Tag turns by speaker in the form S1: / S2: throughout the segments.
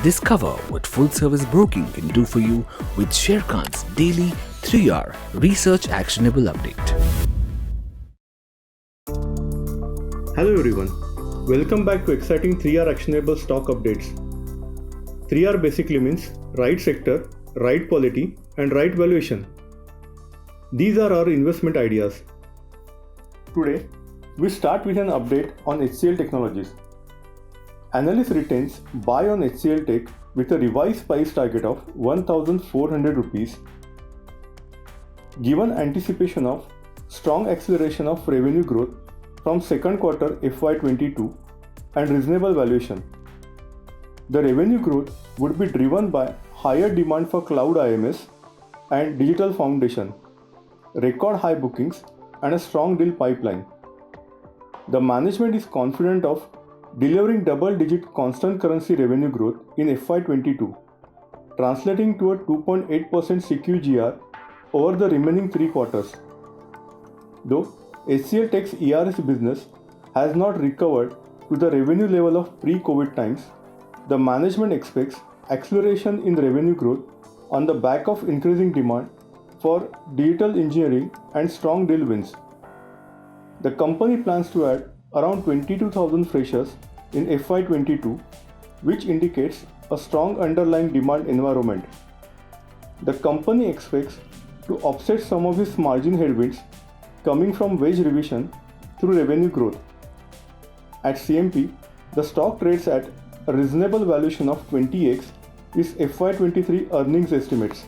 S1: Discover what full-service broking can do for you with Sharekhan's daily 3R Research Actionable Update.
S2: Hello everyone, welcome back to exciting 3R Actionable Stock Updates. 3R basically means right sector, right quality and right valuation. These are our investment ideas. Today, we start with an update on HCL Technologies. Analyst retains buy on HCL Tech with a revised price target of 1,400 rupees. Given anticipation of strong acceleration of revenue growth from second quarter FY22 and reasonable valuation, the revenue growth would be driven by higher demand for cloud IMS and digital foundation, record high bookings and a strong deal pipeline. The management is confident of delivering double-digit constant currency revenue growth in FY22, translating to a 2.8% CQGR over the remaining 3 quarters. Though HCL Tech's ERS business has not recovered to the revenue level of pre-COVID times, the management expects acceleration in revenue growth on the back of increasing demand for digital engineering and strong deal wins. The company plans to add around 22,000 freshers in FY22, which indicates a strong underlying demand environment. The company expects to offset some of its margin headwinds coming from wage revision through revenue growth. At CMP, the stock trades at a reasonable valuation of 20x is FY23 earnings estimates.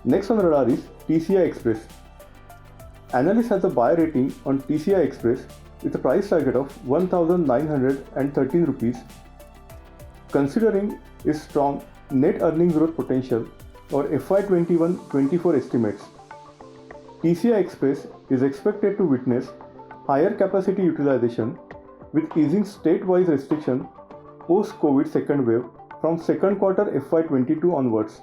S2: Next on the radar is TCI Express. Analyst has a buy rating on TCI Express with a price target of 1,913 rupees. Considering its strong net earnings growth potential or FY21-24 estimates, TCI Express is expected to witness higher capacity utilization with easing state-wise restriction post-COVID second wave from second quarter FY22 onwards.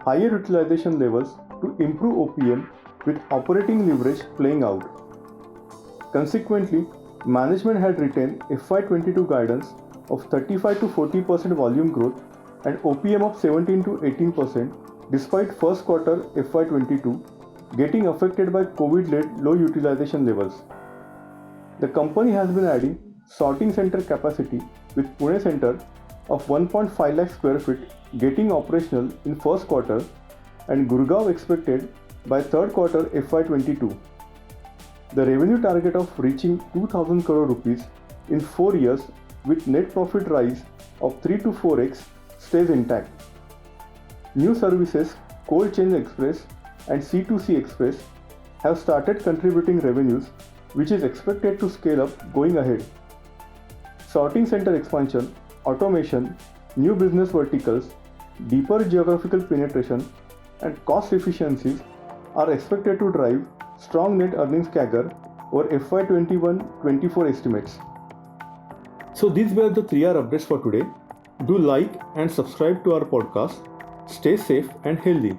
S2: Higher utilization levels to improve OPM with operating leverage playing out. Consequently, management had retained FY22 guidance of 35 to 40% volume growth and OPM of 17 to 18% despite first quarter FY22 getting affected by COVID-led low utilization levels. The company has been adding sorting center capacity with Pune center of 1.5 lakh square feet getting operational in first quarter and Gurgaon expected by third quarter FY22. The revenue target of reaching 2,000 crore rupees in 4 years with net profit rise of 3 to 4x stays intact. New services Cold Chain Express and C2C Express have started contributing revenues, which is expected to scale up going ahead. Sorting center expansion, automation, new business verticals, deeper geographical penetration, and cost efficiencies are expected to drive strong net earnings CAGR over FY21-24 estimates. So these were the 3R updates for today. Do like and subscribe to our podcast. Stay safe and healthy.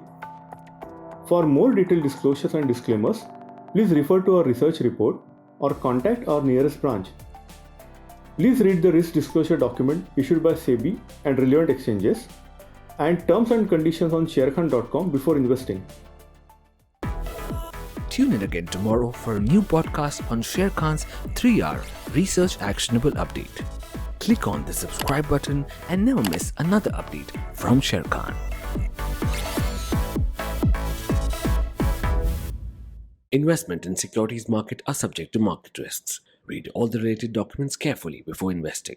S2: For more detailed disclosures and disclaimers, please refer to our research report or contact our nearest branch. Please read the risk disclosure document issued by SEBI and relevant exchanges and terms and conditions on sharekhan.com before investing.
S1: Tune in again tomorrow for a new podcast on Sharekhan's 3R Research Actionable Update. Click on the subscribe button and never miss another update from Sharekhan. Investment in securities market are subject to market risks. Read all the related documents carefully before investing.